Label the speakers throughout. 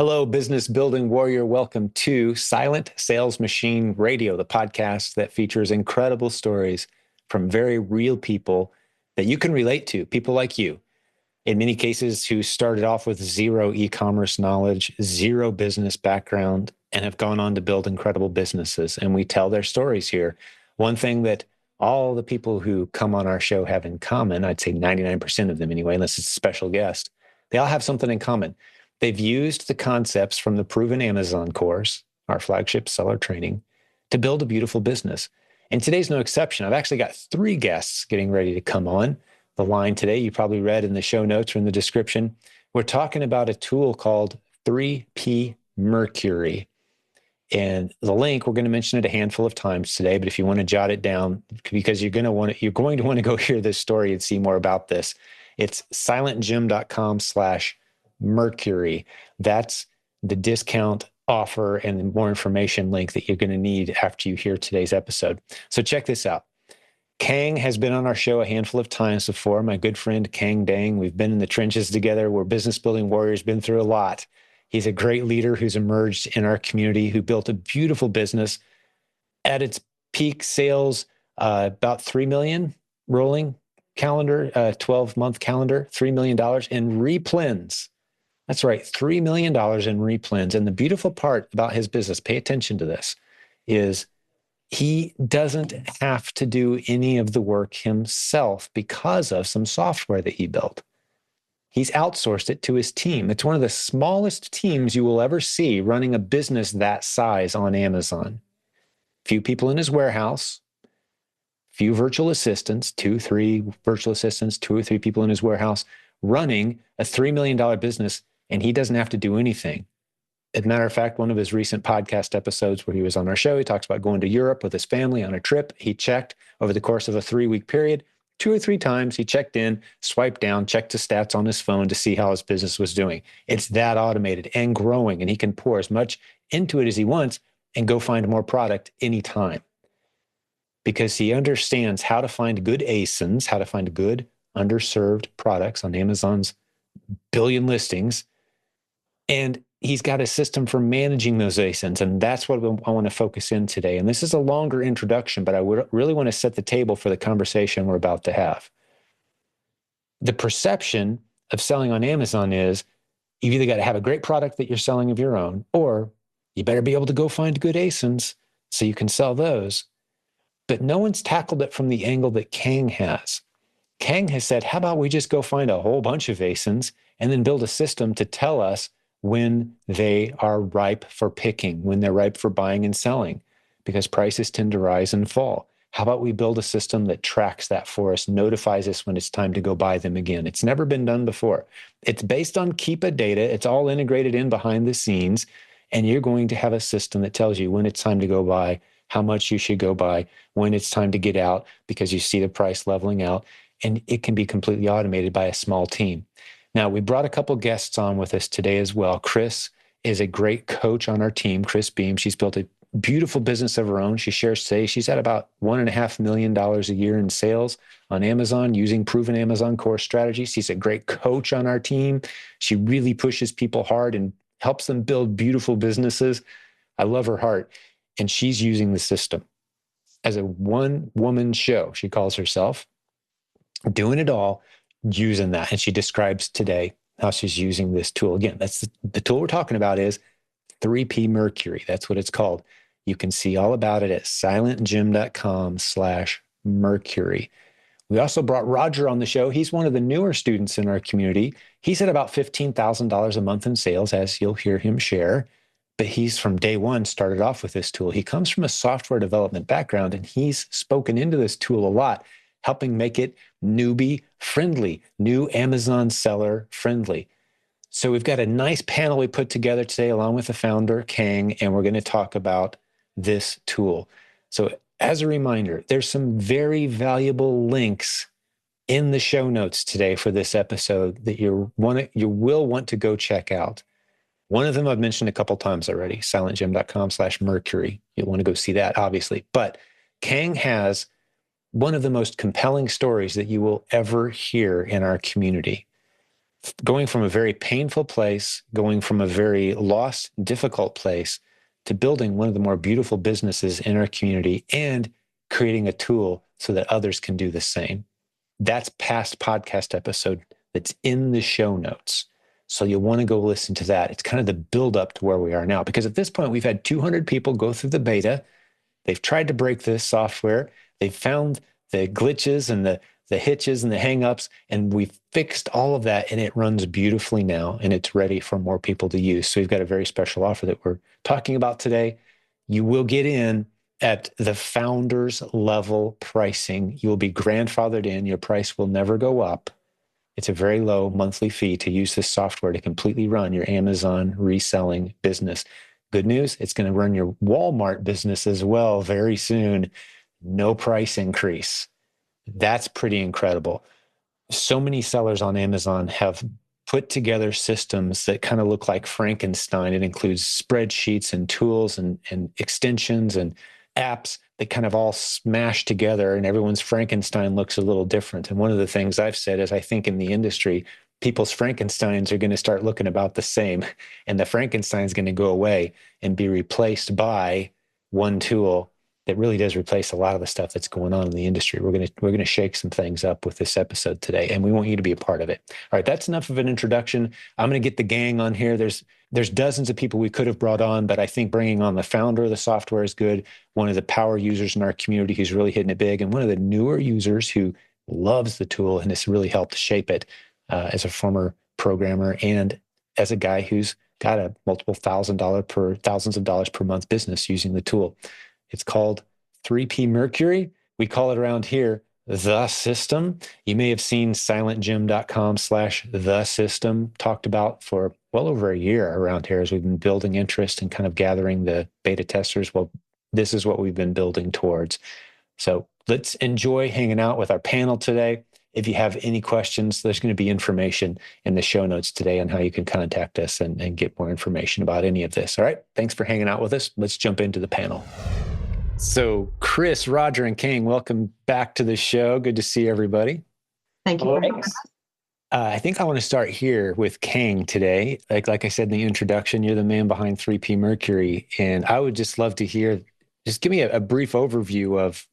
Speaker 1: Hello, business building warrior. Welcome to Silent Sales Machine Radio, the podcast that features incredible stories from very real people that you can relate to, people like you, in many cases who started off with zero e-commerce knowledge, zero business background, and have gone on to build incredible businesses. And we tell their stories here. One thing that all the people who come on our show have in common, I'd say 99% of them anyway, unless it's a special guest, they all have something in common. They've used the concepts from the Proven Amazon course, our flagship seller training, to build a beautiful business. And today's no exception. I've actually got three guests getting ready to come on the line today. You probably read in the show notes or in the description. We're talking about a tool called 3P Mercury. And the link, we're going to mention it a handful of times today, but if you want to jot it down, because you're going to want to go hear this story and see more about this, it's silentjimdotcom/Mercury. That's the discount offer and more information link that you're going to need after you hear today's episode. So check this out. Kang has been on our show a handful of times before. My good friend, Kang Dang. We've been in the trenches together. We're business building warriors, been through a lot. He's a great leader who's emerged in our community, who built a beautiful business at its peak sales, about 3 million rolling calendar, 12-month calendar, $3 million in replens. That's right, $3 million in replens. And the beautiful part about his business, pay attention to this, is he doesn't have to do any of the work himself because of some software that he built. He's outsourced it to his team. It's one of the smallest teams you will ever see running a business that size on Amazon. Few people in his warehouse, few virtual assistants, 2-3 virtual assistants, 2 or 3 people in his warehouse running a $3 million business, and he doesn't have to do anything. As a matter of fact, one of his recent podcast episodes where he was on our show, he talks about going to Europe with his family on a trip. He checked over the course of a 3-week period, 2 or 3 times. He checked in, swiped down, checked the stats on his phone to see how his business was doing. It's that automated and growing, and he can pour as much into it as he wants and go find more product anytime, because he understands how to find good ASINs, how to find good underserved products on Amazon's billion listings. And he's got a system for managing those ASINs. And that's what I want to focus in today. And this is a longer introduction, but I would really want to set the table for the conversation we're about to have. The perception of selling on Amazon is you've either got to have a great product that you're selling of your own, or you better be able to go find good ASINs so you can sell those. But no one's tackled it from the angle that Kang has. Kang has said, how about we just go find a whole bunch of ASINs and then build a system to tell us when they are ripe for picking, when they're ripe for buying and selling, because prices tend to rise and fall. How about we build a system that tracks that for us, notifies us when it's time to go buy them again? It's never been done before. It's based on Keepa data. It's all integrated in behind the scenes, and you're going to have a system that tells you when it's time to go buy, how much you should go buy, when it's time to get out because you see the price leveling out, and it can be completely automated by a small team. Now, we brought a couple guests on with us today as well. Chris is a great coach on our team, Chris Beam. She's built a beautiful business of her own. She shares today she's at about $1.5 million a year in sales on Amazon using proven Amazon course strategies. She's a great coach on our team. She really pushes people hard and helps them build beautiful businesses. I love her heart. And she's using the system as a one-woman show, she calls herself, doing it all, using that. And she describes today how she's using this tool. Again, that's the tool we're talking about is 3P Mercury. That's what it's called. You can see all about it at silentjimdotcom/Mercury. We also brought Roger on the show. He's one of the newer students in our community. He's at about $15,000 a month in sales, as you'll hear him share. But he's from day one started off with this tool. He comes from a software development background, and he's spoken into this tool a lot, helping make it newbie friendly, new Amazon seller friendly. So we've got a nice panel we put together today along with the founder, Kang, and we're going to talk about this tool. So as a reminder, there's some very valuable links in the show notes today for this episode that you will want to go check out. One of them I've mentioned a couple times already, silentjim.com/Mercury. You'll want to go see that, obviously. But Kang has one of the most compelling stories that you will ever hear in our community. going from a very painful place, going from a very lost, difficult place to building one of the more beautiful businesses in our community and creating a tool so that others can do the same. That's past podcast episode that's in the show notes. So you'll want to go listen to that. It's kind of the build up to where we are now, because at this point we've had 200 people go through the beta. They've tried to break this software. They've found the glitches and the hitches and the hangups, and we've fixed all of that, and it runs beautifully now, and it's ready for more people to use. So we've got a very special offer that we're talking about today. You will get in at the founders level pricing. You will be grandfathered in. Your price will never go up. It's a very low monthly fee to use this software to completely run your Amazon reselling business. Good news, it's going to run your Walmart business as well very soon. No price increase. That's pretty incredible. So many sellers on Amazon have put together systems that kind of look like Frankenstein. It includes spreadsheets and tools and extensions and apps that kind of all smash together, and everyone's Frankenstein looks a little different. And one of the things I've said is I think in the industry, people's Frankensteins are going to start looking about the same, and the Frankenstein's going to go away and be replaced by one tool that really does replace a lot of the stuff that's going on in the industry. We're going to shake some things up with this episode today, and we want you to be a part of it. All right, that's enough of an introduction. I'm going to get the gang on here. There's dozens of people we could have brought on, but I think bringing on the founder of the software is good. One of the power users in our community who's really hitting it big, and one of the newer users who loves the tool and has really helped shape it as a former programmer and as a guy who's got a multiple thousands of dollars per month business using the tool. It's called 3P Mercury. We call it around here the system. You may have seen silentjimdotcom/the system talked about for well over a year around here as we've been building interest and kind of gathering the beta testers. Well, this is what we've been building towards. So let's enjoy hanging out with our panel today. If you have any questions, there's going to be information in the show notes today on how you can contact us and get more information about any of this. All right. Thanks for hanging out with us. Let's jump into the panel. So Chris, Roger, and King, welcome back to the show. Good to see everybody.
Speaker 2: Thank you for having us.
Speaker 1: I think I want to start here with Kang today. Like I said in the introduction, you're the man behind 3P Mercury, and I would just love to hear, just give me a brief overview of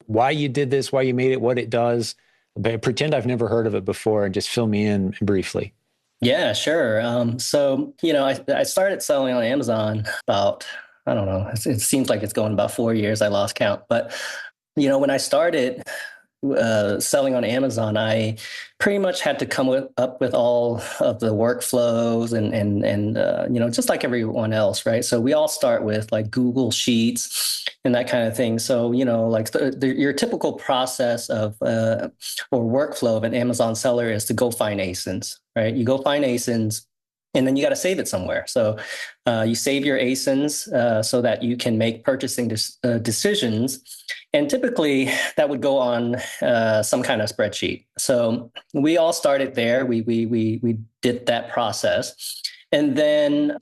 Speaker 1: why you did this, why you made it, what it does. But pretend I've never heard of it before and just fill me in briefly.
Speaker 3: Yeah, sure. I started selling on Amazon about, I don't know, it seems like it's going about 4 years. I lost count. But, when I started selling on Amazon, I pretty much had to come up with all of the workflows and just like everyone else, right? So we all start with like Google Sheets and that kind of thing. So, like your typical process of or workflow of an Amazon seller is to go find ASINs, right? You go find ASINs, and then you got to save it somewhere. So you save your ASINs so that you can make purchasing decisions. And typically that would go on some kind of spreadsheet. So we all started there. We did that process. And then,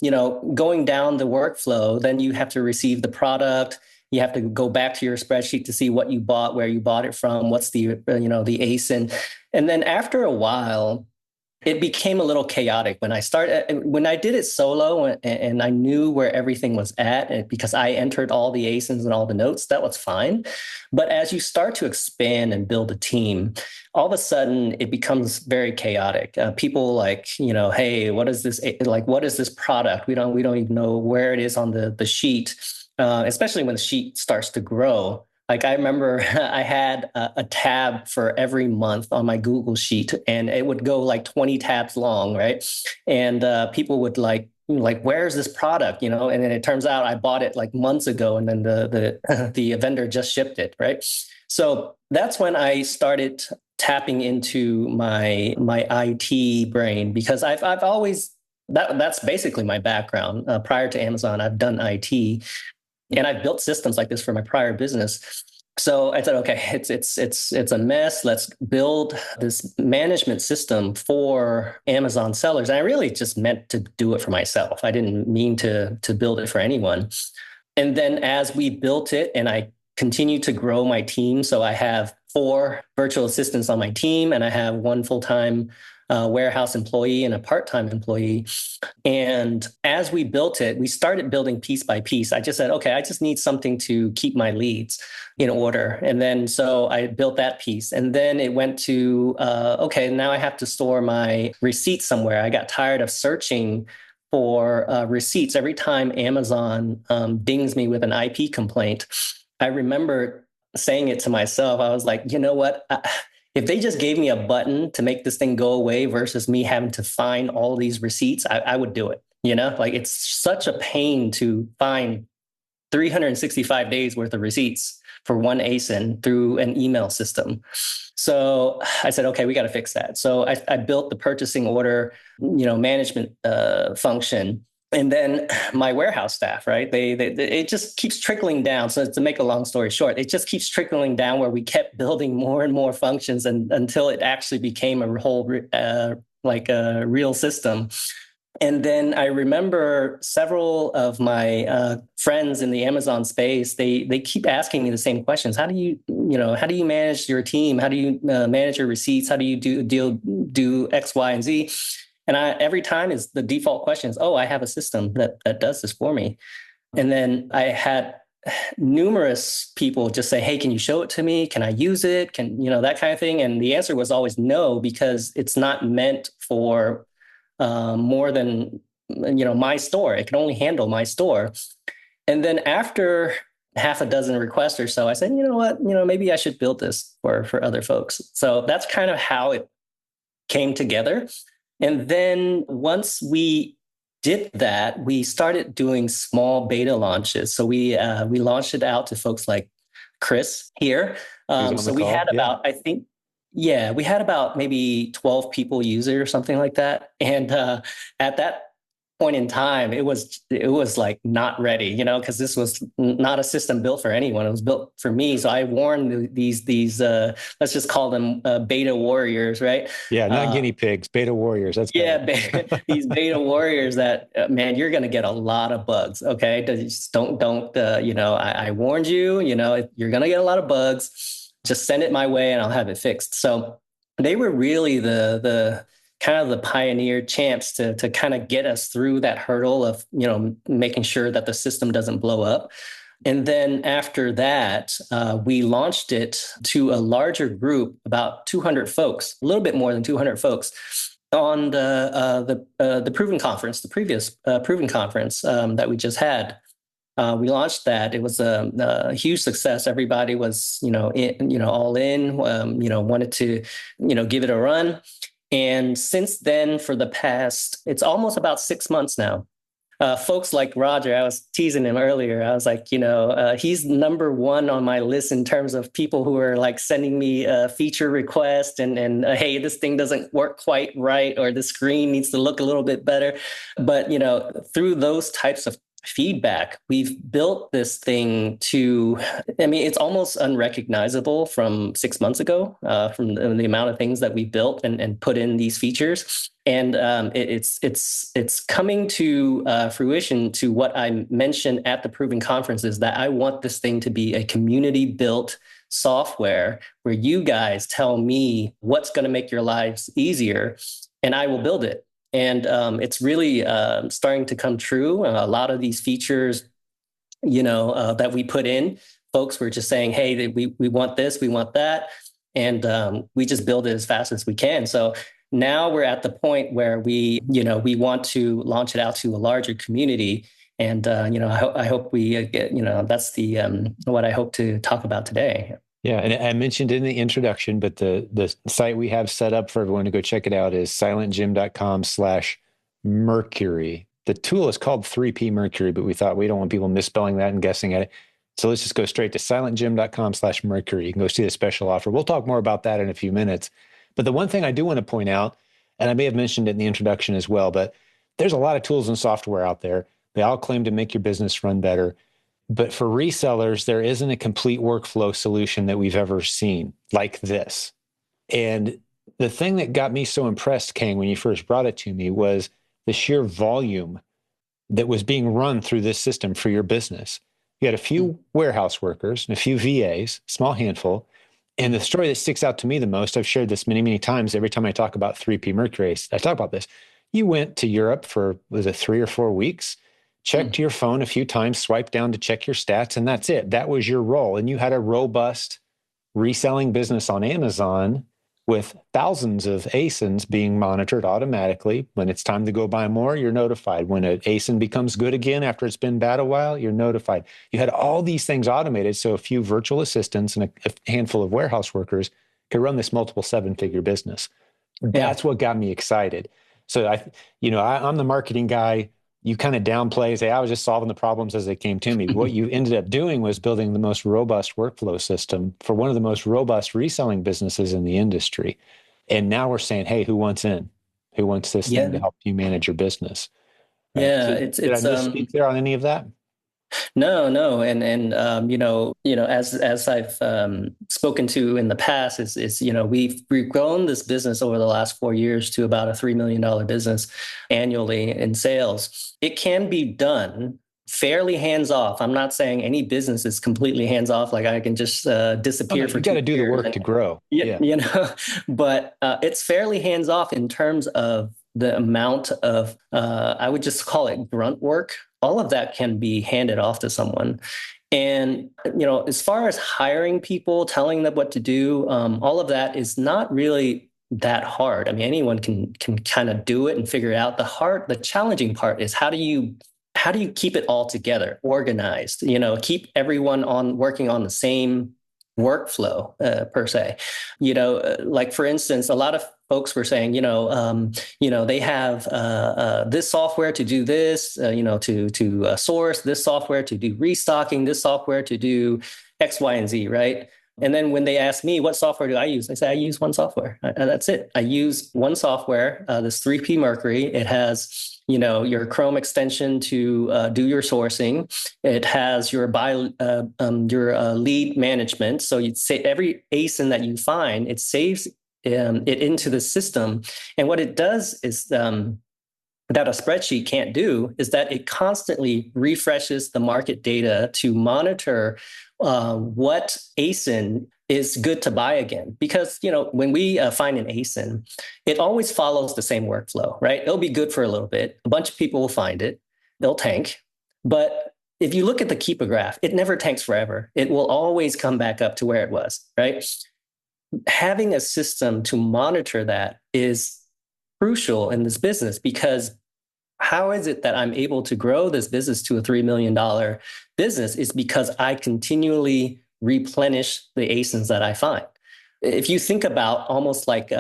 Speaker 3: going down the workflow, then you have to receive the product. You have to go back to your spreadsheet to see what you bought, where you bought it from, what's the ASIN. And then after a while, it became a little chaotic when I did it solo and I knew where everything was at, and because I entered all the ASINs and all the notes, that was fine. But as you start to expand and build a team, all of a sudden it becomes very chaotic. People like, hey, what is this? Like, what is this product? We don't even know where it is on the sheet, especially when the sheet starts to grow. Like I remember I had a tab for every month on my Google Sheet, and it would go like 20 tabs long, right? And people would like, where's this product, And then it turns out I bought it like months ago, and then the vendor just shipped it, right? So that's when I started tapping into my IT brain, because I've always that's basically my background. Prior to Amazon, I've done IT. And I've built systems like this for my prior business. So I said, okay, it's a mess. Let's build this management system for Amazon sellers. And I really just meant to do it for myself. I didn't mean to build it for anyone. And then as we built it, and I continued to grow my team, so I have 4 virtual assistants on my team, and I have 1 full-time warehouse employee and a part-time employee. And as we built it, we started building piece by piece. I just said, okay, I just need something to keep my leads in order. And then so I built that piece. And then it went to, okay, now I have to store my receipts somewhere. I got tired of searching for receipts every time Amazon dings me with an IP complaint. I remember saying it to myself. I was like, you know what? If they just gave me a button to make this thing go away versus me having to find all these receipts, I would do it. Like it's such a pain to find 365 days worth of receipts for one ASIN through an email system. So I said, okay, we got to fix that. So I built the purchasing order, management function. And then my warehouse staff, right? They it just keeps trickling down. So to make a long story short, it just keeps trickling down where we kept building more and more functions until it actually became a whole like a real system. And then I remember several of my friends in the Amazon space. They keep asking me the same questions. How do you manage your team? How do you manage your receipts? How do you do X, Y, and Z? And every time is the default question is, oh, I have a system that does this for me. And then I had numerous people just say, hey, can you show it to me? Can I use it? That kind of thing. And the answer was always no, because it's not meant for more than, my store. It can only handle my store. And then after half a dozen requests or so, I said, you know what, maybe I should build this for other folks. So that's kind of how it came together. And then once we did that, we started doing small beta launches. So we launched it out to folks like Chris here. So we had about, I think, we had about maybe 12 people use it or something like that. And at that point in time, it was like not ready, because this was not a system built for anyone. It was built for me. So I warned these let's just call them beta warriors, right?
Speaker 1: Yeah, not guinea pigs, beta warriors. That's
Speaker 3: these beta warriors that man, you're going to get a lot of bugs. Okay, just don't. I warned you. You're going to get a lot of bugs. Just send it my way, and I'll have it fixed. So they were really the kind of the pioneer champs to kind of get us through that hurdle of, making sure that the system doesn't blow up. And then after that, we launched it to a larger group, about 200 folks, a little bit more than 200 folks, on the Proven conference, the previous Proven conference that we just had. We launched that. It was a huge success. Everybody was, all in, wanted to, give it a run. And since then, for the past, it's almost about 6 months now. Folks like Roger, I was teasing him earlier. I was like, he's number one on my list in terms of people who are like sending me a feature request and hey, this thing doesn't work quite right, or the screen needs to look a little bit better. But, through those types of feedback, we've built this thing it's almost unrecognizable from 6 months ago, from the amount of things that we built and put in these features. And it's coming to fruition to what I mentioned at the Proven conference, is that I want this thing to be a community built software where you guys tell me what's going to make your lives easier, and I will build it. And it's really starting to come true. A lot of these features, that we put in, folks were just saying, hey, we want this, we want that. And we just build it as fast as we can. So now we're at the point where we want to launch it out to a larger community. And, I hope we get, that's what I hope to talk about today.
Speaker 1: Yeah, and I mentioned in the introduction, but the site we have set up for everyone to go check it out is silentjim.com/Mercury. The tool is called 3P Mercury, but we thought we don't want people misspelling that and guessing at it. So let's just go straight to silentjim.com/Mercury. You can go see the special offer. We'll talk more about that in a few minutes. But the one thing I do want to point out, and I may have mentioned it in the introduction as well, but there's a lot of tools and software out there. They all claim to make your business run better. But for resellers, there isn't a complete workflow solution that we've ever seen like this. And the thing that got me so impressed, Kang, when you first brought it to me, was the sheer volume that was being run through this system for your business. You had a few warehouse workers and a few VAs, small handful, And the story that sticks out to me the most, I've shared this many, many times. Every time I talk about 3P Mercury, I talk about this. You went to Europe for, was it 3 or 4 weeks? Checked your phone a few times, swiped down to check your stats, and that's it. That was your role. And you had a robust reselling business on Amazon with thousands of ASINs being monitored automatically. When it's time to go buy more, you're notified. When an ASIN becomes good again after it's been bad a while, you're notified. You had all these things automated, so a few virtual assistants and a handful of warehouse workers could run this multiple 7-figure business. That's what got me excited. So I'm the marketing guy. You kind of downplay and say, I was just solving the problems as they came to me. What you ended up doing was building the most robust workflow system for one of the most robust reselling businesses in the industry. And now we're saying, hey, who wants in? Who wants this thing to help you manage your business? Right?
Speaker 3: Yeah,
Speaker 1: So did I misspeak there on any of that?
Speaker 3: No, and as I've spoken to in the past, is we've grown this business over the last 4 years to about a $3 million business annually in sales. It can be done fairly hands off. I'm not saying any business is completely hands off, like I can just disappear for 2 years.
Speaker 1: You got to do the work to grow.
Speaker 3: But it's fairly hands off in terms of the amount of I would just call it grunt work. All of that can be handed off to someone. And, as far as hiring people, telling them what to do, all of that is not really that hard. I mean, anyone can kind of do it and figure it out. The challenging part is how do you keep it all together, organized, keep everyone working on the same workflow per se. Like for instance, a lot of folks were saying, they have this software to do this, to source, this software to do restocking, this software to do X, Y, and Z, right? And then when they ask me, what software do I use? I say, I use one software. That's it. I use one software, this 3P Mercury. It has, your Chrome extension to do your sourcing. It has your lead management. So you'd say every ASIN that you find, it saves it into the system. And what it does is that a spreadsheet can't do is that it constantly refreshes the market data to monitor what ASIN is good to buy again. Because, when we find an ASIN, it always follows the same workflow, right? It'll be good for a little bit. A bunch of people will find it. They'll tank. But if you look at the Keepa graph, it never tanks forever. It will always come back up to where it was, right? Having a system to monitor that is crucial in this business, because how is it that I'm able to grow this business to a $3 million business is because I continually replenish the ASINs that I find. If you think about almost like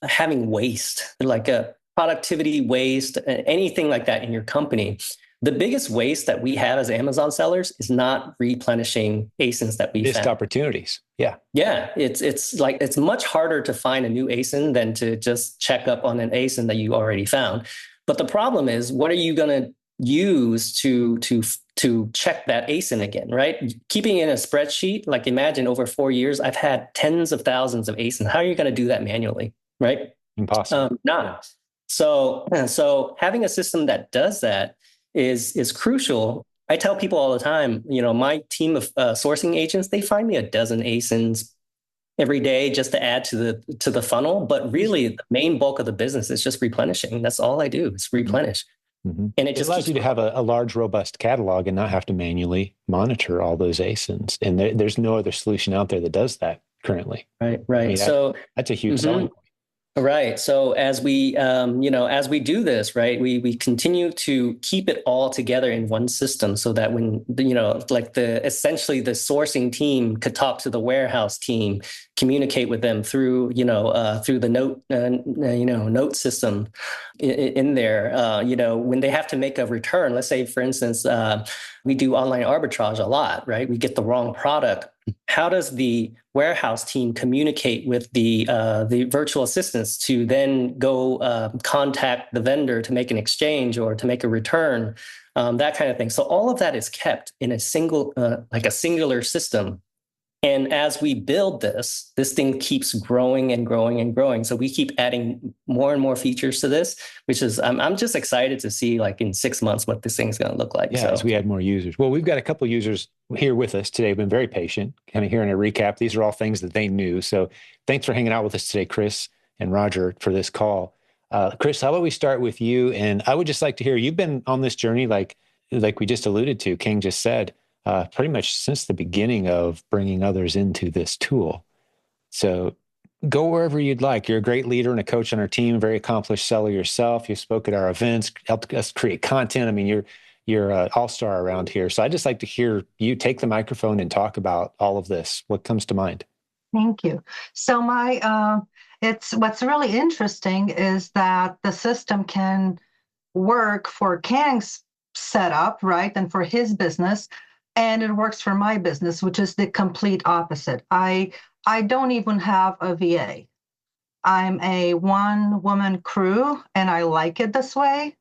Speaker 3: having waste, like a productivity waste, anything like that in your company, the biggest waste that we have as Amazon sellers is not replenishing ASINs that we
Speaker 1: Missed
Speaker 3: found.
Speaker 1: opportunities. Yeah.
Speaker 3: Yeah. It's much harder to find a new ASIN than to just check up on an ASIN that you already found. But the problem is, what are you going to use to check that ASIN again, right? Keeping in a spreadsheet, like imagine over 4 years, I've had tens of thousands of ASINs. How are you going to do that manually, right?
Speaker 1: Impossible.
Speaker 3: Not. So having a system that does that is crucial. I tell people all the time, my team of sourcing agents, they find me a dozen ASINs every day just to add to the funnel. But really, the main bulk of the business is just replenishing. That's all I do is replenish.
Speaker 1: Mm-hmm.
Speaker 3: And it just
Speaker 1: allows you to have a large, robust catalog and not have to manually monitor all those ASINs. And there's no other solution out there that does that currently.
Speaker 3: Right.
Speaker 1: I mean, that's a huge selling point.
Speaker 3: Right. So as we do this, right, we continue to keep it all together in one system, so that when essentially the sourcing team could talk to the warehouse team, communicate with them through the note system in there. When they have to make a return, let's say for instance, we do online arbitrage a lot, right? We get the wrong product. How does the warehouse team communicate with the virtual assistants to then go contact the vendor to make an exchange or to make a return, that kind of thing? So all of that is kept in a singular system. And as we build this thing keeps growing and growing and growing. So we keep adding more and more features to this, which is, I'm just excited to see, like in 6 months, what this thing's going to look like.
Speaker 1: Yeah, as we add more users. Well, we've got a couple users here with us today have been very patient, kind of hearing a recap. These are all things that they knew. So thanks for hanging out with us today, Chris and Roger, for this call. Chris, how about we start with you? And I would just like to hear, you've been on this journey, like we just alluded to, King just said, pretty much since the beginning of bringing others into this tool. So go wherever you'd like. You're a great leader and a coach on our team, very accomplished seller yourself. You spoke at our events, helped us create content. I mean, you're an all-star around here. So I'd just like to hear you take the microphone and talk about all of this. What comes to mind?
Speaker 2: Thank you. So it's what's really interesting is that the system can work for Kang's setup, right, and for his business, and it works for my business, which is the complete opposite. I don't even have a VA. I'm a one-woman crew, and I like it this way.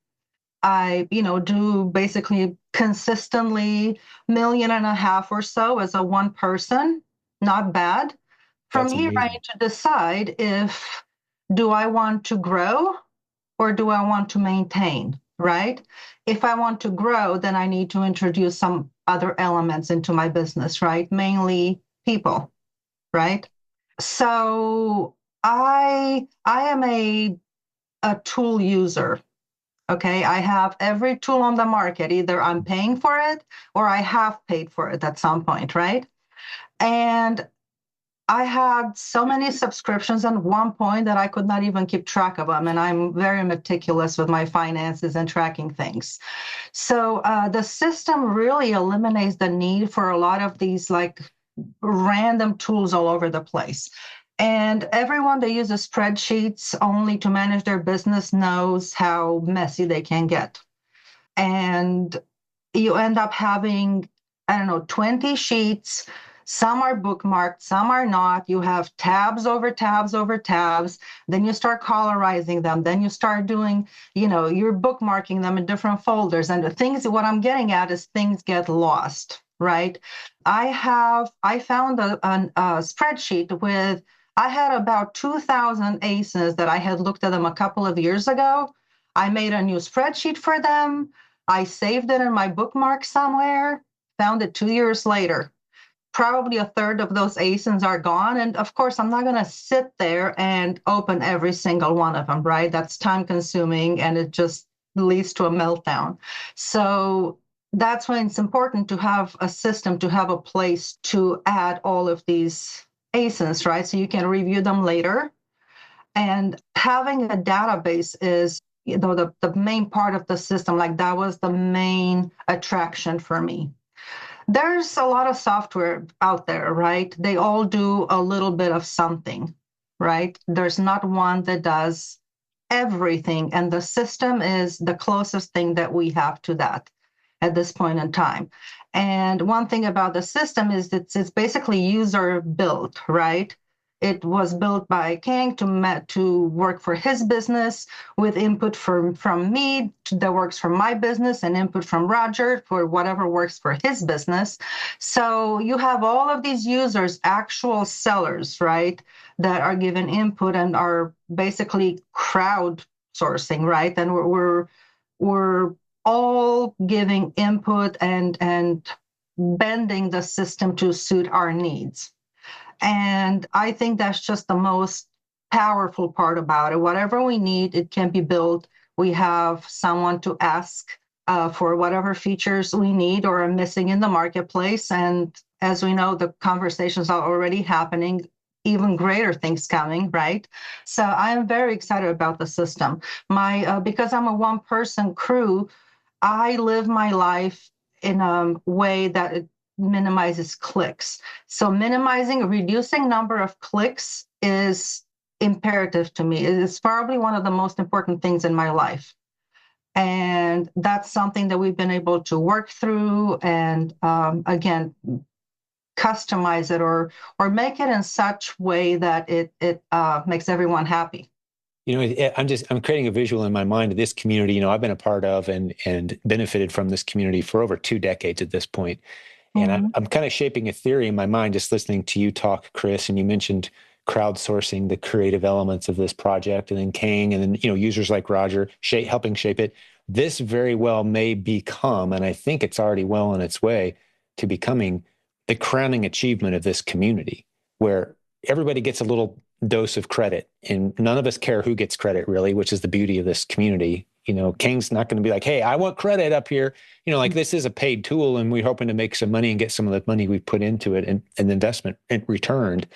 Speaker 2: I, do basically consistently 1.5 million or so as a one person. Not bad. From here, I need to decide do I want to grow or do I want to maintain, right? If I want to grow, then I need to introduce some other elements into my business, right? Mainly people, right? So I am a tool user. Okay, I have every tool on the market. Either I'm paying for it or I have paid for it at some point, right? And I had so many subscriptions at one point that I could not even keep track of them. And I'm very meticulous with my finances and tracking things. So the system really eliminates the need for a lot of these like random tools all over the place. And everyone that uses spreadsheets only to manage their business knows how messy they can get. And you end up having, 20 sheets. Some are bookmarked, some are not. You have tabs over tabs over tabs. Then you start colorizing them. Then you start doing, you're bookmarking them in different folders. And what I'm getting at is things get lost, right? I found a spreadsheet with, I had about 2,000 ACEs that I had looked at them a couple of years ago. I made a new spreadsheet for them. I saved it in my bookmark somewhere, found it 2 years later. Probably a third of those ASINs are gone. And of course, I'm not going to sit there and open every single one of them, right? That's time consuming and it just leads to a meltdown. So that's when it's important to have a system, to have a place to add all of these ASINs, right? So you can review them later. And having a database is, the main part of the system. Like that was the main attraction for me. There's a lot of software out there, right? They all do a little bit of something, right? There's not one that does everything. And the system is the closest thing that we have to that at this point in time. And one thing about the system is it's basically user built, right? It was built by Kang to work for his business with input from me that works for my business and input from Roger for whatever works for his business. So you have all of these users, actual sellers, right, that are given input and are basically crowdsourcing, right? And we're all giving input and bending the system to suit our needs. And I think that's just the most powerful part about it. Whatever we need, it can be built. We have someone to ask for whatever features we need or are missing in the marketplace. And as we know, the conversations are already happening, even greater things coming, right? So I'm very excited about the system. Because I'm a one-person crew, I live my life in a way that it minimizes clicks. So reducing number of clicks is imperative to me. It's probably one of the most important things in my life. And that's something that we've been able to work through and again, customize it or make it in such way that it makes everyone happy.
Speaker 1: I'm creating a visual in my mind of this community, I've been a part of and benefited from this community for over 2 decades at this point. And I'm kind of shaping a theory in my mind, just listening to you talk, Chris, and you mentioned crowdsourcing the creative elements of this project, and then Kang, and then, users like Roger helping shape it. This very well may become, and I think it's already well on its way, to becoming the crowning achievement of this community, where everybody gets a little dose of credit, and none of us care who gets credit, really, which is the beauty of this community. King's not going to be like, hey, I want credit up here. Like, this is a paid tool, and we're hoping to make some money and get some of the money we put into it and investment returned.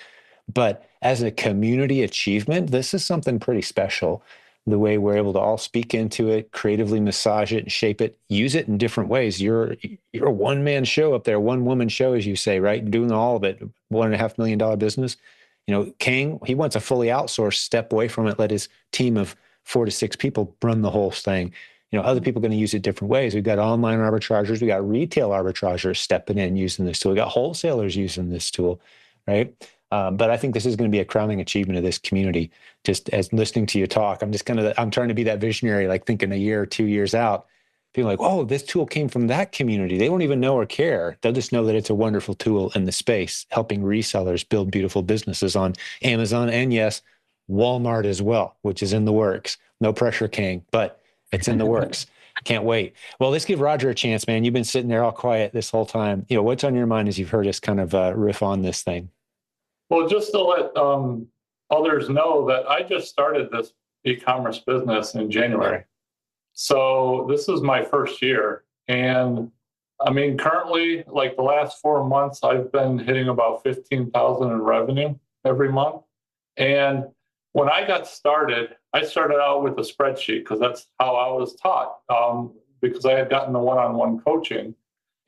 Speaker 1: But as a community achievement, this is something pretty special. The way we're able to all speak into it, creatively massage it and shape it, use it in different ways. You're a one-man show up there, one-woman show, as you say, right? Doing all of it, $1.5 million business. King, he wants a fully outsourced, step away from it, let his team of 4 to 6 people run the whole thing. Other people are going to use it different ways. We've got online arbitragers, we got retail arbitragers stepping in using this tool. We got wholesalers using this tool, right? But I think this is going to be a crowning achievement of this community. Just as listening to you talk, I'm trying to be that visionary, like thinking a year or 2 years out, being like, oh, this tool came from that community. They won't even know or care. They'll just know that it's a wonderful tool in the space, helping resellers build beautiful businesses on Amazon and, yes, Walmart as well, which is in the works. No pressure, King, but it's in the works. Can't wait. Well, let's give Roger a chance, man. You've been sitting there all quiet this whole time. What's on your mind as you've heard us kind of riff on this thing?
Speaker 4: Well, just to let others know that I just started this e-commerce business in January. So this is my first year. And I mean, currently, like the last 4 months, I've been hitting about 15,000 in revenue every month. And when I got started, I started out with a spreadsheet because that's how I was taught, because I had gotten the one-on-one coaching.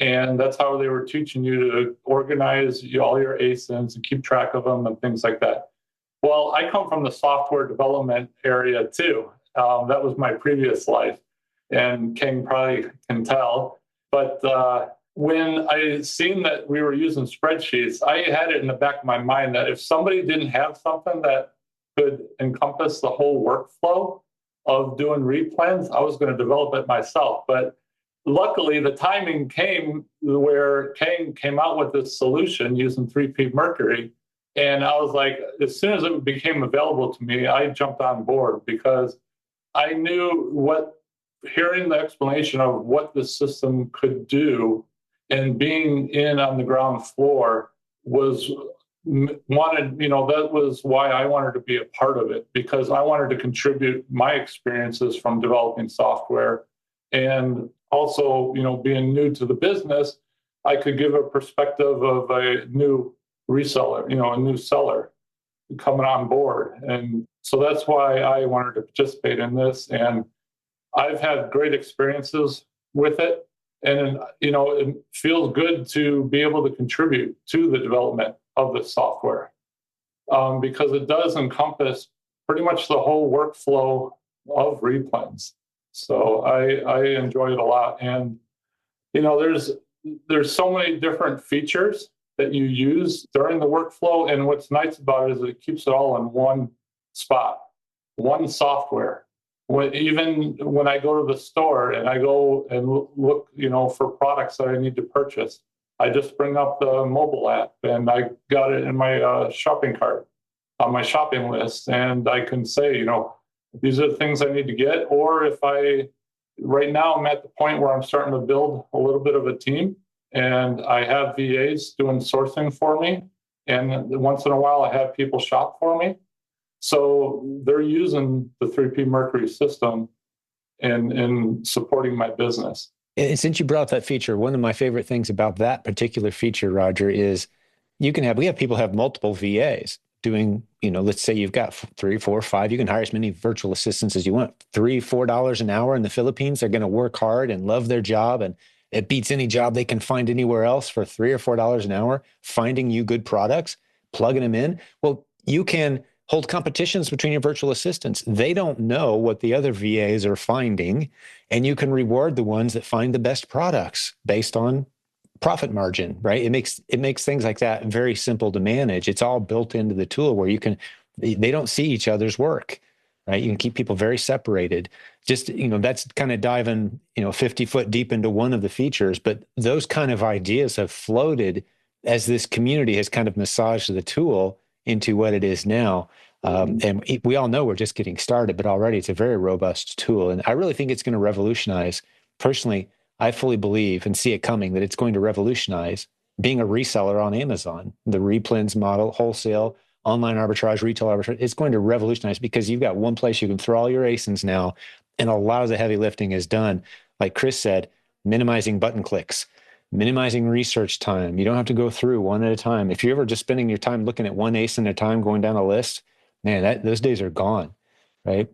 Speaker 4: And that's how they were teaching you to organize all your ASINs and keep track of them and things like that. Well, I come from the software development area too. That was my previous life, and King probably can tell. But when I seen that we were using spreadsheets, I had it in the back of my mind that if somebody didn't have something that could encompass the whole workflow of doing replens, I was going to develop it myself. But luckily, the timing came where King came out with this solution using 3P Mercury. And I was like, as soon as it became available to me, I jumped on board because I knew hearing the explanation of what the system could do and being in on the ground floor that was why I wanted to be a part of it, because I wanted to contribute my experiences from developing software. And also, being new to the business, I could give a perspective of a new reseller, a new seller coming on board. And so that's why I wanted to participate in this. And I've had great experiences with it. And, it feels good to be able to contribute to the development of the software because it does encompass pretty much the whole workflow of replens. So I enjoy it a lot. And, there's so many different features that you use during the workflow. And what's nice about it is it keeps it all in one spot, one software. Even when I go to the store and I go and look, for products that I need to purchase, I just bring up the mobile app and I got it in my shopping cart on my shopping list. And I can say, these are the things I need to get. Or right now I'm at the point where I'm starting to build a little bit of a team and I have VAs doing sourcing for me. And once in a while I have people shop for me. So they're using the 3P Mercury system in supporting my business.
Speaker 1: And since you brought up that feature, one of my favorite things about that particular feature, Roger, is we have people have multiple VAs doing, let's say you've got 3, 4, 5, you can hire as many virtual assistants as you want. $3, $4 an hour in the Philippines. They're going to work hard and love their job. And it beats any job they can find anywhere else for $3 or $4 an hour, finding you good products, plugging them in. Well, you can hold competitions between your virtual assistants. They don't know what the other VAs are finding, and you can reward the ones that find the best products based on profit margin, right? It makes things like that very simple to manage. It's all built into the tool where they don't see each other's work, right? You can keep people very separated. Just, that's kind of diving, 50 foot deep into one of the features, but those kind of ideas have floated as this community has kind of massaged the tool into what it is now. And we all know we're just getting started, but already it's a very robust tool. And I really think it's going to revolutionize, personally, I fully believe and see it coming that it's going to revolutionize being a reseller on Amazon. The REPLENS model, wholesale, online arbitrage, retail arbitrage, it's going to revolutionize because you've got one place you can throw all your ASINs now, and a lot of the heavy lifting is done. Like Chris said, minimizing button clicks, minimizing research time. You don't have to go through one at a time. If you're ever just spending your time looking at one ASIN at a time, going down a list, man, those days are gone, right?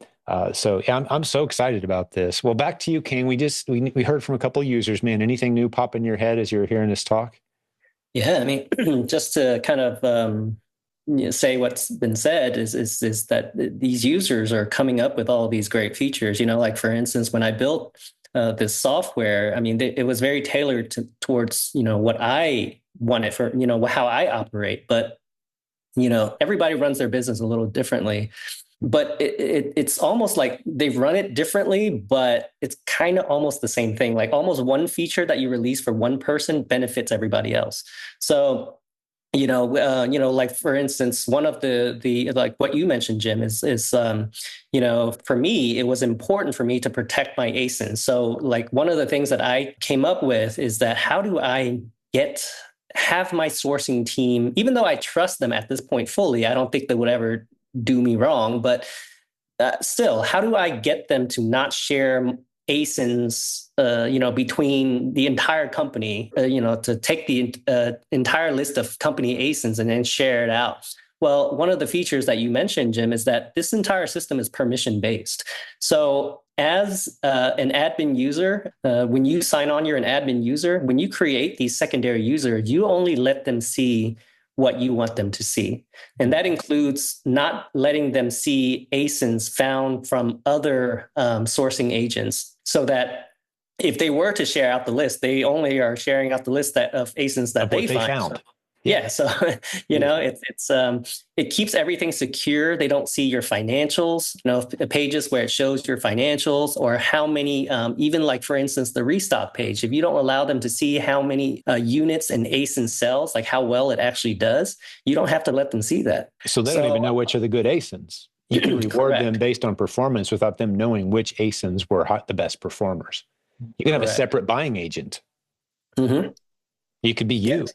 Speaker 1: So yeah, I'm so excited about this. Well, back to you, King. We heard from a couple of users. Man, anything new pop in your head as you were hearing this talk?
Speaker 3: Yeah, I mean, just to kind of say what's been said is that these users are coming up with all these great features. Like for instance, when I built this software, I mean, it was very tailored towards what I wanted for how I operate. But everybody runs their business a little differently. But it's almost like they've run it differently, but it's kind of almost the same thing. Like almost one feature that you release for one person benefits everybody else. So, like for instance, one of the like what you mentioned, Jim, is for me, it was important for me to protect my ASINs. So, like one of the things that I came up with is that how do I have my sourcing team, even though I trust them at this point fully, I don't think they would ever do me wrong, but still, how do I get them to not share ASINs, between the entire company, to take the entire list of company ASINs and then share it out? Well, one of the features that you mentioned, Jim, is that this entire system is permission-based. So as an admin user, when you sign on, you're an admin user. When you create these secondary users, you only let them see what you want them to see. And that includes not letting them see ASINs found from other sourcing agents, so that if they were to share out the list, they only are sharing out the list of ASINs that they found. So, yeah. So, it keeps everything secure. They don't see your financials, pages where it shows your financials or how many, even like, for instance, the restock page. If you don't allow them to see how many units an ASIN sells, like how well it actually does, you don't have to let them see that.
Speaker 1: So they don't even know which are the good ASINs. You can reward them based on performance without them knowing which ASINs were the best performers. You can have a separate buying agent.
Speaker 3: Mm-hmm.
Speaker 1: You could be you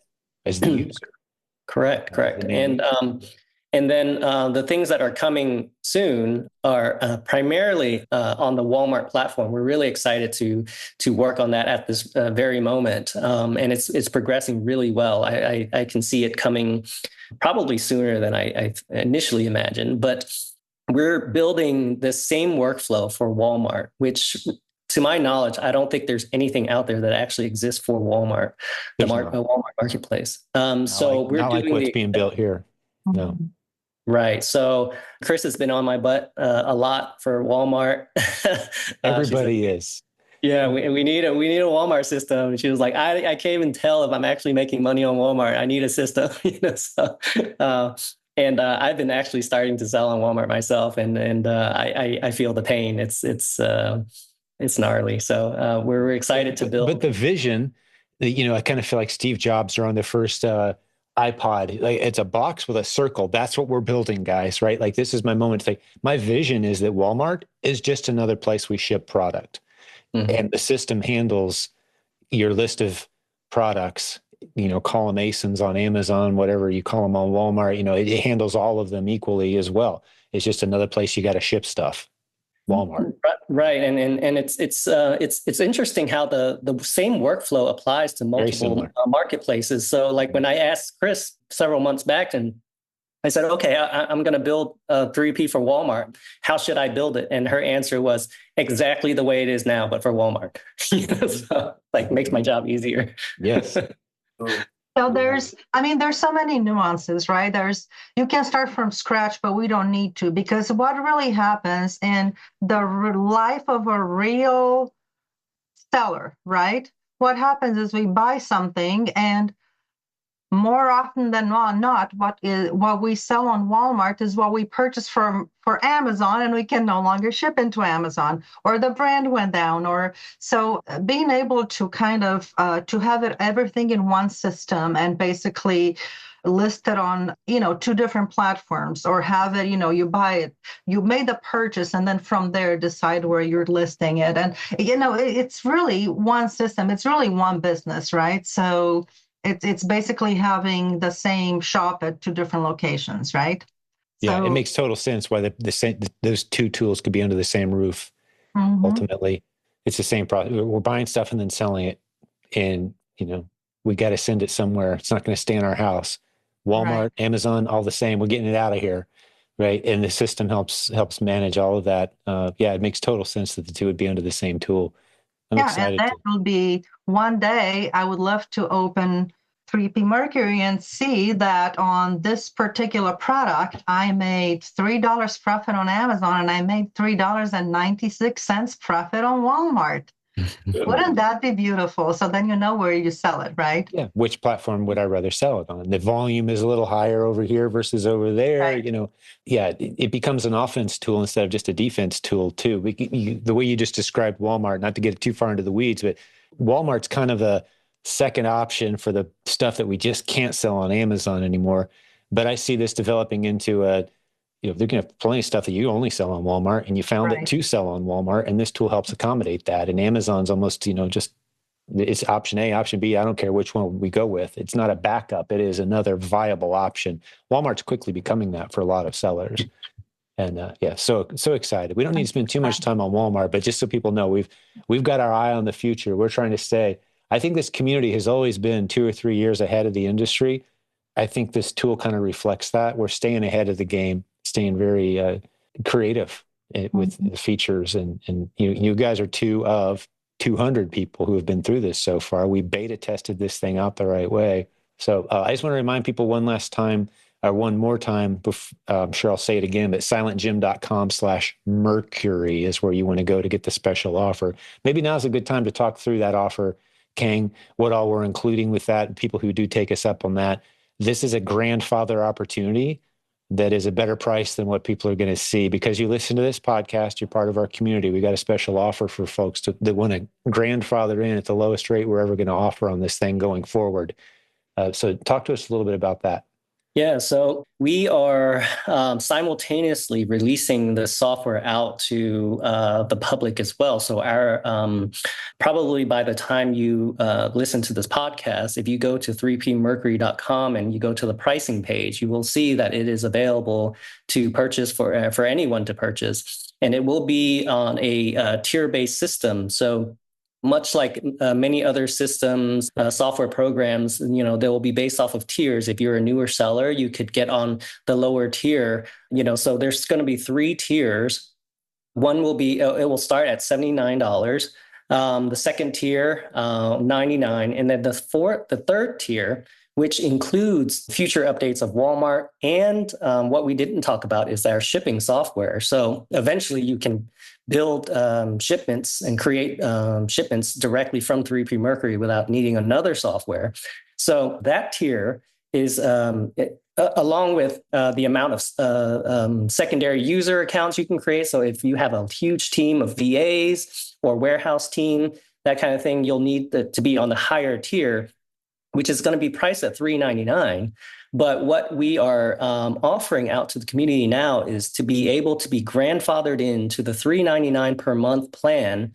Speaker 1: as the user.
Speaker 3: Correct. And then the things that are coming soon are primarily on the Walmart platform. We're really excited to work on that at this very moment, and it's progressing really well. I can see it coming probably sooner than I initially imagined, but we're building the same workflow for Walmart, which, to my knowledge, I don't think there's anything out there that actually exists for Walmart, Walmart marketplace. So we're doing
Speaker 1: like what's being built here. No.
Speaker 3: Right. So Chris has been on my butt a lot for Walmart.
Speaker 1: Everybody is. Yeah,
Speaker 3: we need a Walmart system. And she was like, I can't even tell if I'm actually making money on Walmart. I need a system. And I've been actually starting to sell on Walmart myself, and I feel the pain. It's gnarly. So we're excited to build.
Speaker 1: But the vision, I kind of feel like Steve Jobs are on the first iPod. Like, it's a box with a circle. That's what we're building, guys, right? Like, this is my moment to think. My vision is that Walmart is just another place we ship product. Mm-hmm. And the system handles your list of products, call them ASINs on Amazon, whatever you call them on Walmart, it handles all of them equally as well. It's just another place you got to ship stuff. Walmart.
Speaker 3: Right. And it's interesting how the same workflow applies to multiple marketplaces. So like when I asked Chris several months back, and I said, okay, I'm going to build a 3P for Walmart. How should I build it? And her answer was exactly the way it is now, but for Walmart. So makes my job easier.
Speaker 1: Yes.
Speaker 2: So there's so many nuances, right? You can start from scratch, but we don't need to, because what really happens in the life of a real seller, right? What happens is we buy something, and more often than not, what we sell on Walmart is what we purchase for Amazon, and we can no longer ship into Amazon, or the brand went down, or so. Being able to kind of to have everything in one system and basically listed on, two different platforms, or have it, you buy it, you made the purchase, and then from there decide where you're listing it. And, it's really one system. It's really one business, right? So it's basically having the same shop at two different locations, right?
Speaker 1: Yeah,
Speaker 2: So,
Speaker 1: it makes total sense why those two tools could be under the same roof.
Speaker 2: mhm,
Speaker 1: Ultimately, it's the same process. We're buying stuff and then selling it, and we got to send it somewhere. It's not going to stay in our house.
Speaker 2: right.
Speaker 1: Walmart, Amazon, all the same. We're getting it out of here, right? And the system helps manage all of that. Yeah, it makes total sense that the two would be under the same tool. I'm
Speaker 2: Yeah, and
Speaker 1: excited
Speaker 2: that
Speaker 1: to.
Speaker 2: will be one day. I would love to open 3P Mercury and see that on this particular product, I made $3 profit on Amazon, and I made $3.96 profit on Walmart. Wouldn't that be beautiful? So then you know where you sell it, right?
Speaker 1: Yeah, which platform would I rather sell it on? The volume is a little higher over here versus over there.
Speaker 2: Right.
Speaker 1: Yeah, it becomes an offense tool instead of just a defense tool too. The way you just described Walmart, not to get too far into the weeds, but Walmart's kind of a second option for the stuff that we just can't sell on Amazon anymore. But I see this developing into they're going to have plenty of stuff that you only sell on Walmart, and you found it
Speaker 2: Right.
Speaker 1: to sell on Walmart, and this tool helps accommodate that. And Amazon's almost, just it's option A, option B. I don't care which one we go with. It's not a backup. It is another viable option. Walmart's quickly becoming that for a lot of sellers. And yeah, so excited. We don't need to spend too much time on Walmart, but just so people know, we've got our eye on the future. We're trying to stay. I think this community has always been 2 or 3 years ahead of the industry. I think this tool kind of reflects that. We're staying ahead of the game, staying very creative with the features. And you guys are two of 200 people who have been through this so far. We beta tested this thing out the right way. So I just want to remind people one last time, or one more time, I'm sure I'll say it again, but silentjim.com/Mercury is where you want to go to get the special offer. Maybe now's a good time to talk through that offer, Kang, what all we're including with that, people who do take us up on that. This is a grandfather opportunity that is a better price than what people are going to see. Because you listen to this podcast, you're part of our community. We got a special offer for folks that want to grandfather in at the lowest rate we're ever going to offer on this thing going forward. So talk to us a little bit about that.
Speaker 3: Yeah, so we are simultaneously releasing the software out to the public as well. So our probably by the time you listen to this podcast, if you go to 3pmercury.com and you go to the pricing page, you will see that it is available to purchase for anyone to purchase, and it will be on a tier-based system. So much like many other systems, software programs, they will be based off of tiers. If you're a newer seller, you could get on the lower tier, so there's going to be 3 tiers. One will be, it will start at $79. The second tier, $99. And then the third tier, which includes future updates of Walmart. And what we didn't talk about is our shipping software. So eventually you can build shipments and create shipments directly from 3P Mercury without needing another software. So that tier is along with the amount of secondary user accounts you can create. So if you have a huge team of VAs or warehouse team, that kind of thing, you'll need to be on the higher tier, which is going to be priced at $399. But what we are offering out to the community now is to be able to be grandfathered into the $399 per month plan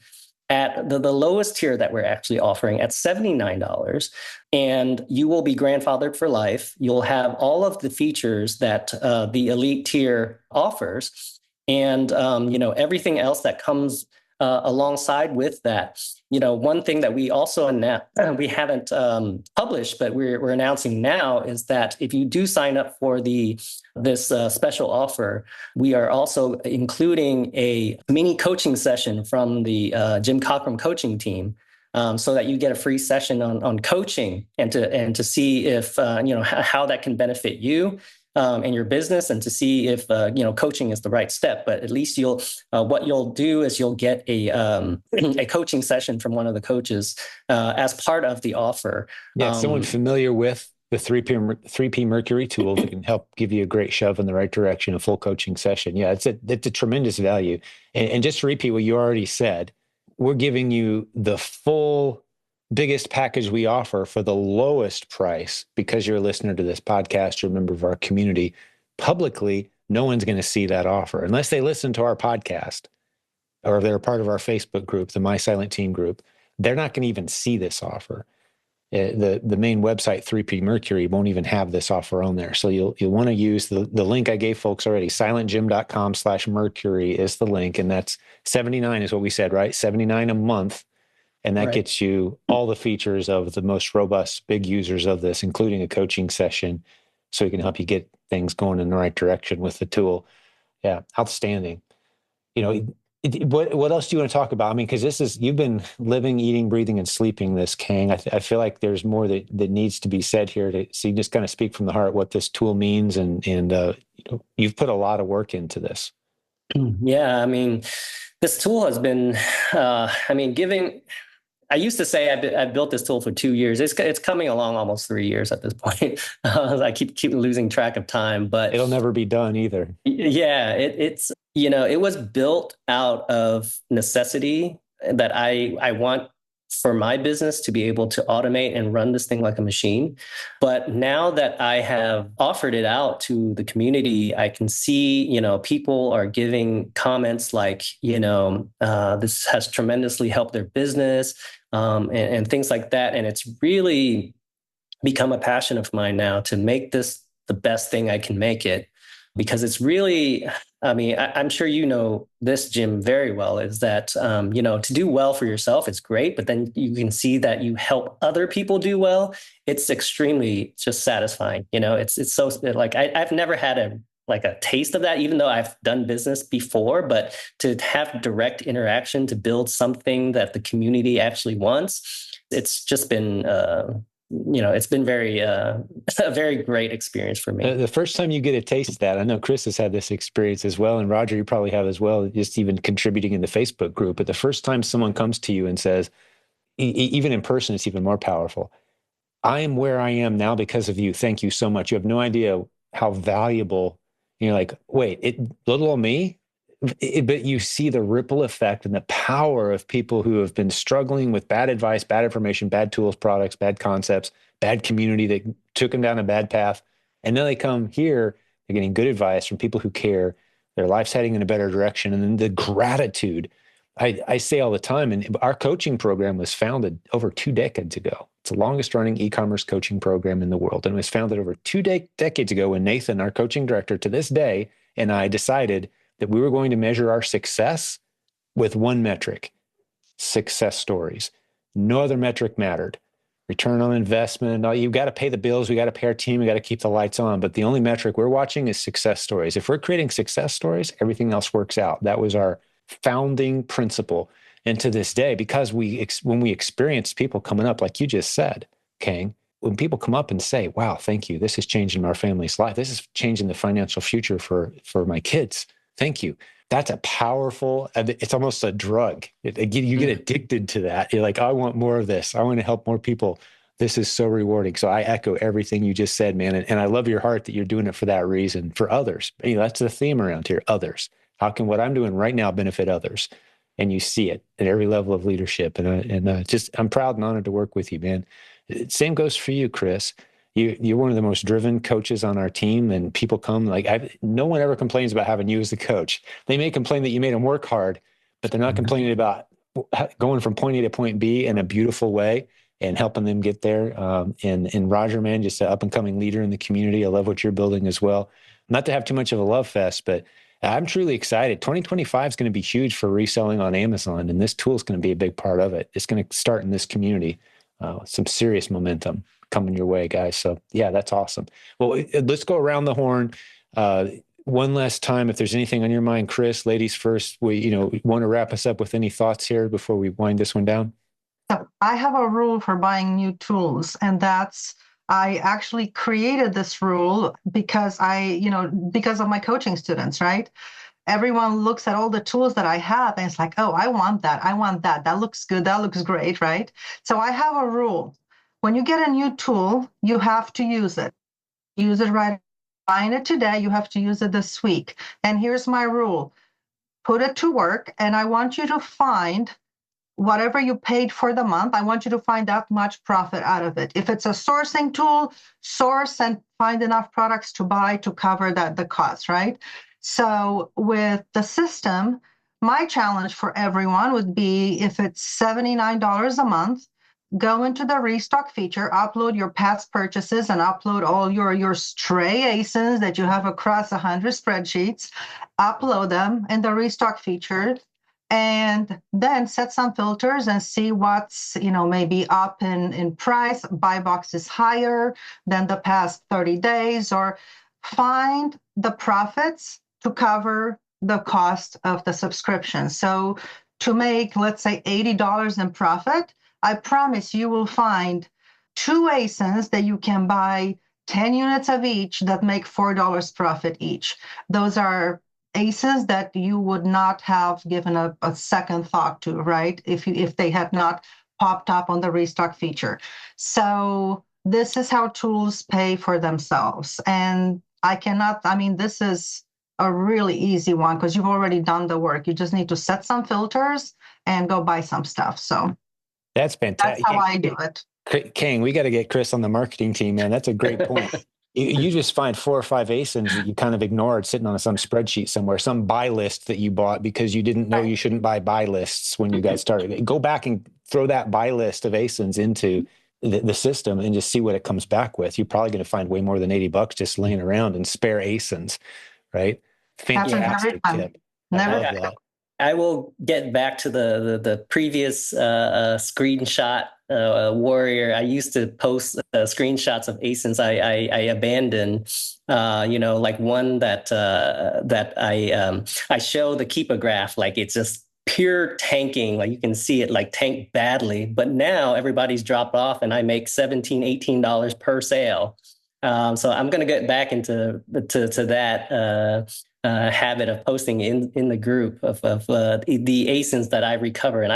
Speaker 3: at the lowest tier that we're actually offering at $79. And you will be grandfathered for life. You'll have all of the features that the elite tier offers, and everything else that comes alongside with that. One thing that we also we haven't published, but we're announcing now, is that if you do sign up for this special offer, we are also including a mini coaching session from the Jim Cockrum coaching team. So that you get a free session on coaching and to see if how that can benefit you and your business, and to see if coaching is the right step. But at least what you'll do is you'll get a coaching session from one of the coaches as part of the offer.
Speaker 1: Yeah, someone familiar with the 3P Mercury tool that can help give you a great shove in the right direction, a full coaching session. Yeah, it's a tremendous value. And just to repeat what you already said, we're giving you the full biggest package we offer for the lowest price, because you're a listener to this podcast, you're a member of our community, publicly, no one's going to see that offer unless they listen to our podcast or if they're a part of our Facebook group, the My Silent Team group. They're not going to even see this offer. The main website, 3P Mercury, won't even have this offer on there. So you'll want to use the link I gave folks already. silentjimdotcom/Mercury is the link, and that's $79 is what we said, right? $79 a month. And that gets you all the features of the most robust big users of this, including a coaching session, so we can help you get things going in the right direction with the tool. Yeah, outstanding. What else do you want to talk about? I mean, because you've been living, eating, breathing, and sleeping this, Kang. I feel like there's more that needs to be said here. So you just kind of speak from the heart what this tool means, and you've put a lot of work into this.
Speaker 3: Yeah, I mean, this tool has been, I used to say I built this tool for 2 years. It's coming along almost 3 years at this point. I keep losing track of time, but
Speaker 1: it'll never be done either.
Speaker 3: Yeah, it's it was built out of necessity that I want for my business to be able to automate and run this thing like a machine. But now that I have offered it out to the community, I can see, people are giving comments like, this has tremendously helped their business, and things like that. And it's really become a passion of mine now to make this the best thing I can make it. Because it's really, I'm sure you know this, Jim, very well, is that, to do well for yourself, it's great, but then you can see that you help other people do well. It's extremely just satisfying. It's so like, I've never had a taste of that, even though I've done business before, but to have direct interaction to build something that the community actually wants, it's just been, it's been a very great experience for me.
Speaker 1: The first time you get a taste of that, I know Chris has had this experience as well, and Roger, you probably have as well, just even contributing in the Facebook group. But the first time someone comes to you and says, even in person, it's even more powerful. I am where I am now because of you. Thank you so much. You have no idea how valuable. You're like, wait, little old me? But you see the ripple effect and the power of people who have been struggling with bad advice, bad information, bad tools, products, bad concepts, bad community that took them down a bad path. And then they come here, they're getting good advice from people who care. Their life's heading in a better direction. And then the gratitude. I say all the time, and our coaching program was founded over 2 decades ago. It's the longest running e-commerce coaching program in the world. And it was founded over 2 decades ago when Nathan, our coaching director to this day, and I decided that we were going to measure our success with one metric: success stories. No other metric mattered. Return on investment. You've got to pay the bills. We got to pay our team. We got to keep the lights on. But the only metric we're watching is success stories. If we're creating success stories, everything else works out. That was our founding principle. And to this day, because when we experience people coming up, like you just said, Kang, when people come up and say, wow, thank you, this is changing our family's life. This is changing the financial future for my kids. Thank you. That's a powerful, it's almost a drug. You get addicted to that. You're like, I want more of this. I want to help more people. This is so rewarding. So I echo everything you just said, man. And I love your heart that you're doing it for that reason, for others. That's the theme around here, others. How can what I'm doing right now benefit others? And you see it at every level of leadership. And I'm proud and honored to work with you, man. Same goes for you, Chris. You're one of the most driven coaches on our team, and people come no one ever complains about having you as the coach. They may complain that you made them work hard, but they're not complaining about going from point A to point B in a beautiful way and helping them get there. And Roger, man, just an up and coming leader in the community. I love what you're building as well. Not to have too much of a love fest, but I'm truly excited. 2025 is going to be huge for reselling on Amazon, and this tool is going to be a big part of it. It's going to start in this community. Some serious momentum coming your way, guys. So yeah, that's awesome. Well, let's go around the horn one last time. If there's anything on your mind, Chris, ladies first, we want to wrap us up with any thoughts here before we wind this one down.
Speaker 2: So I have a rule for buying new tools, and that's I actually created this rule because because of my coaching students, right? Everyone looks at all the tools that I have and it's like, oh, I want that. I want that. That looks good. That looks great, right? So I have a rule. When you get a new tool, you have to use it. Use it right. Buying it today, you have to use it this week. And here's my rule. Put it to work, and I want you to find whatever you paid for the month, I want you to find that much profit out of it. If it's a sourcing tool, source and find enough products to buy to cover the cost, right? So with the system, my challenge for everyone would be, if it's $79 a month, go into the restock feature, upload your past purchases, and upload all your stray ASINs that you have across 100 spreadsheets, upload them in the restock feature, and then set some filters and see what's, maybe up in price. Buy box is higher than the past 30 days, or find the profits to cover the cost of the subscription. So to make, let's say, $80 in profit, I promise you will find 2 ASINs that you can buy 10 units of each that make $4 profit each. Those are ASINs that you would not have given a second thought to, right? If they had not popped up on the restock feature. So this is how tools pay for themselves. And this is a really easy one because you've already done the work. You just need to set some filters and go buy some stuff. So
Speaker 1: That's fantastic.
Speaker 2: that's how I do it.
Speaker 1: Kang, we got to get Chris on the marketing team, man. That's a great point. You just find 4 or 5 ASINs that you kind of ignored sitting on some spreadsheet somewhere, some buy list that you bought because you didn't know you shouldn't buy lists when you got started. Go back and throw that buy list of ASINs into the system and just see what it comes back with. You're probably going to find way more than $80 just laying around in spare ASINs, right? Fantastic tip. I love that.
Speaker 3: I will get back to the previous screenshot warrior. I used to post screenshots of ASINs I abandoned. Like one that I show the keeper graph, like it's just pure tanking. Like you can see it like tank badly. But now everybody's dropped off, and I make $17, $18 per sale. So I'm going to get back into that. Habit of posting in the group of the ASINs that I recover, and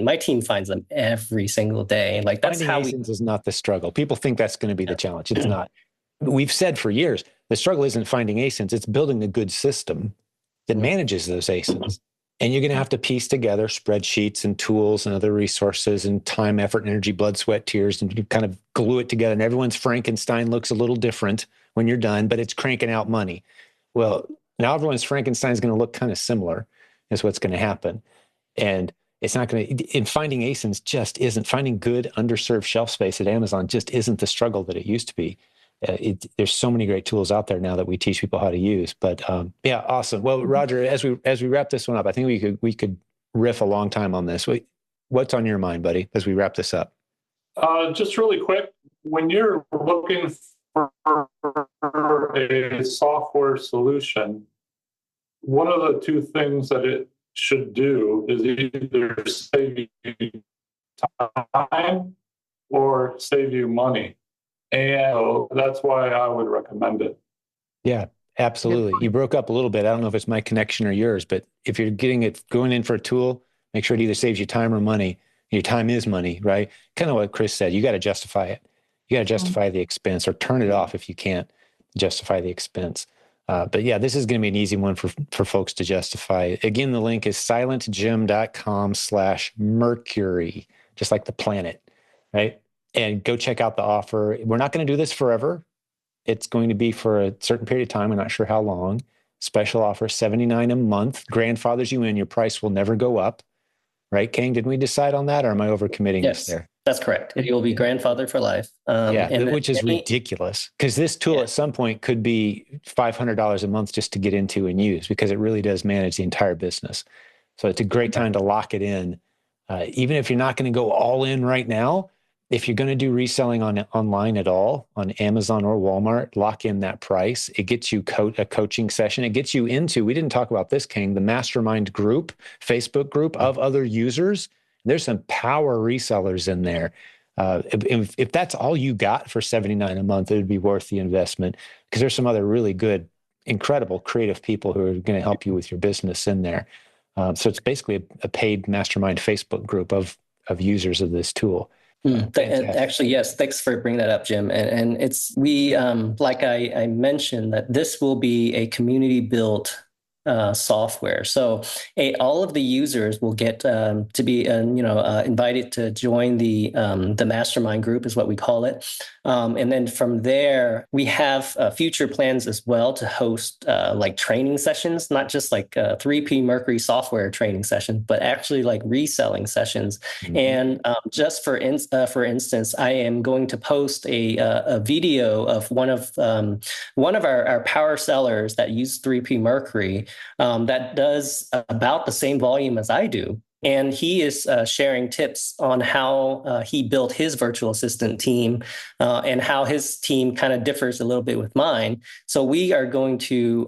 Speaker 3: my team finds them every single day. Like that's
Speaker 1: finding ASINs is not the struggle. People think that's going to be the challenge. It's not. We've said for years the struggle isn't finding ASINs; it's building a good system that manages those ASINs. And you're going to have to piece together spreadsheets and tools and other resources and time, effort, energy, blood, sweat, tears, and you kind of glue it together. And everyone's Frankenstein looks a little different when you're done, but it's cranking out money. Well, now everyone's Frankenstein is going to look kind of similar is what's going to happen. And it's not going to, in finding ASINs just isn't, finding good underserved shelf space at Amazon just isn't the struggle that it used to be. There's so many great tools out there now that we teach people how to use. But yeah, awesome. Well, Roger, as we wrap this one up, I think we could riff a long time on this. What's on your mind, buddy, as we wrap this up?
Speaker 4: Just really quick, when you're looking for a software solution, one of the 2 things that it should do is either save you time or save you money. And that's why I would recommend it.
Speaker 1: Yeah, absolutely. You broke up a little bit. I don't know if it's my connection or yours, but if you're going in for a tool, make sure it either saves you time or money. Your time is money, right? Kind of what Chris said. You got to justify it. You got to justify the expense, or turn it off if you can't justify the expense. But yeah, this is going to be an easy one for folks to justify. Again, the link is silentjim.com/Mercury, just like the planet, right? And go check out the offer. We're not going to do this forever. It's going to be for a certain period of time. We're not sure how long. Special offer, $79 a month. Grandfathers you in. Your price will never go up. Right, Kang? Didn't we decide on that, or am I overcommitting this there?
Speaker 3: That's correct. It will be grandfathered for life.
Speaker 1: Which is ridiculous, because this tool at some point could be $500 a month just to get into and use, because it really does manage the entire business. So it's a great time to lock it in. Even if you're not going to go all in right now, if you're going to do reselling online at all, on Amazon or Walmart, lock in that price. It gets you a coaching session. It gets you into, we didn't talk about this, Kang, the mastermind group, Facebook group of other users. There's some power resellers in there. If that's all you got for $79 a month, it would be worth the investment, because there's some other really good, incredible, creative people who are going to help you with your business in there. So it's basically a paid mastermind Facebook group of users of this tool.
Speaker 3: Actually, yes. Thanks for bringing that up, Jim. And it's like I mentioned, that this will be a community built software. So all of the users will get to be invited to join the mastermind group, is what we call it. And then from there, we have future plans as well to host like training sessions, not just like 3P Mercury software training sessions, but actually like reselling sessions. Mm-hmm. And just for instance, I am going to post a video of one of our power sellers that use 3P Mercury that does about the same volume as I do. And he is sharing tips on how he built his virtual assistant team and how his team kind of differs a little bit with mine. So we are going to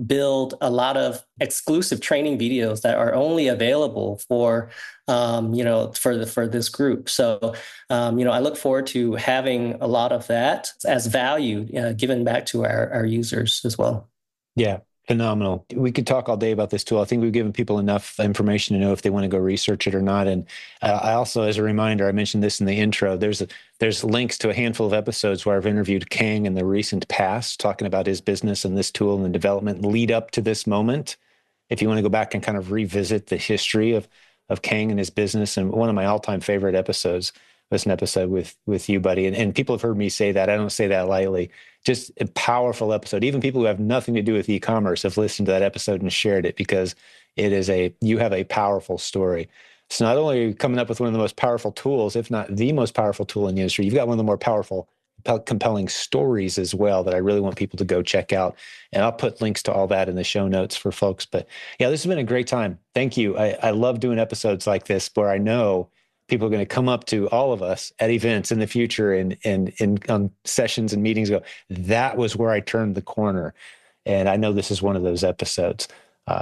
Speaker 3: build a lot of exclusive training videos that are only available for this group. So I look forward to having a lot of that as value given back to our users as well.
Speaker 1: Yeah. Phenomenal. We could talk all day about this tool. I think we've given people enough information to know if they want to go research it or not. And I also, as a reminder, I mentioned this in the intro, there's links to a handful of episodes where I've interviewed Kang in the recent past, talking about his business and this tool and the development lead up to this moment. If you want to go back and kind of revisit the history of Kang and his business, and one of my all-time favorite episodes was an episode with you, buddy. And people have heard me say that. I don't say that lightly. Just a powerful episode. Even people who have nothing to do with e-commerce have listened to that episode and shared it, because you have a powerful story. So not only are you coming up with one of the most powerful tools, if not the most powerful tool in the industry, you've got one of the more powerful, compelling stories as well that I really want people to go check out. And I'll put links to all that in the show notes for folks. But yeah, this has been a great time. Thank you. I love doing episodes like this where I know people are going to come up to all of us at events in the future and on sessions and meetings go, that was where I turned the corner. And I know this is one of those episodes.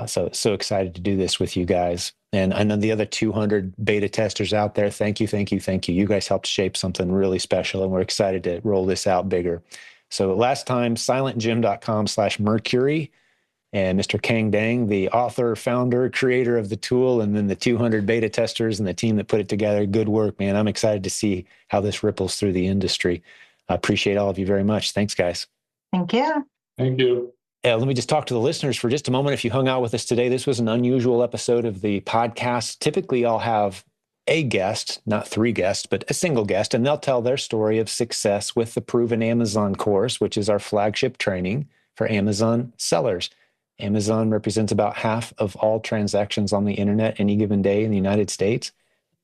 Speaker 1: So excited to do this with you guys. And I know the other 200 beta testers out there. Thank you. You guys helped shape something really special, and we're excited to roll this out bigger. So last time, silentjim.com/Mercury. And Mr. Kang Dang, the author, founder, creator of the tool, and then the 200 beta testers and the team that put it together. Good work, man. I'm excited to see how this ripples through the industry. I appreciate all of you very much. Thanks, guys.
Speaker 2: Thank you.
Speaker 4: Thank you.
Speaker 1: Let me just talk to the listeners for just a moment. If you hung out with us today, this was an unusual episode of the podcast. Typically, I'll have a guest, not 3 guests, but a single guest, and they'll tell their story of success with the Proven Amazon course, which is our flagship training for Amazon sellers. Amazon represents about half of all transactions on the internet any given day in the United States.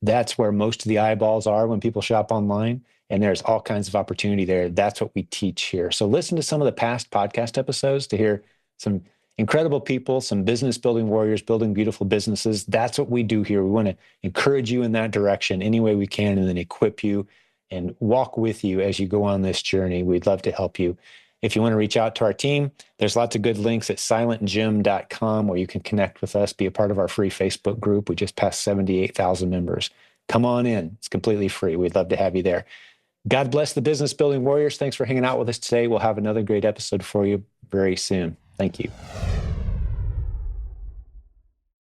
Speaker 1: That's where most of the eyeballs are when people shop online, and there's all kinds of opportunity there. That's what we teach here. So listen to some of the past podcast episodes to hear some incredible people, some business building warriors building beautiful businesses. That's what we do here. We want to encourage you in that direction any way we can, and then equip you and walk with you as you go on this journey. We'd love to help you. If you want to reach out to our team, there's lots of good links at silentjimdotcom where you can connect with us, be a part of our free Facebook group. We just passed 78,000 members. Come on in. It's completely free. We'd love to have you there. God bless the business building warriors. Thanks for hanging out with us today. We'll have another great episode for you very soon. Thank you.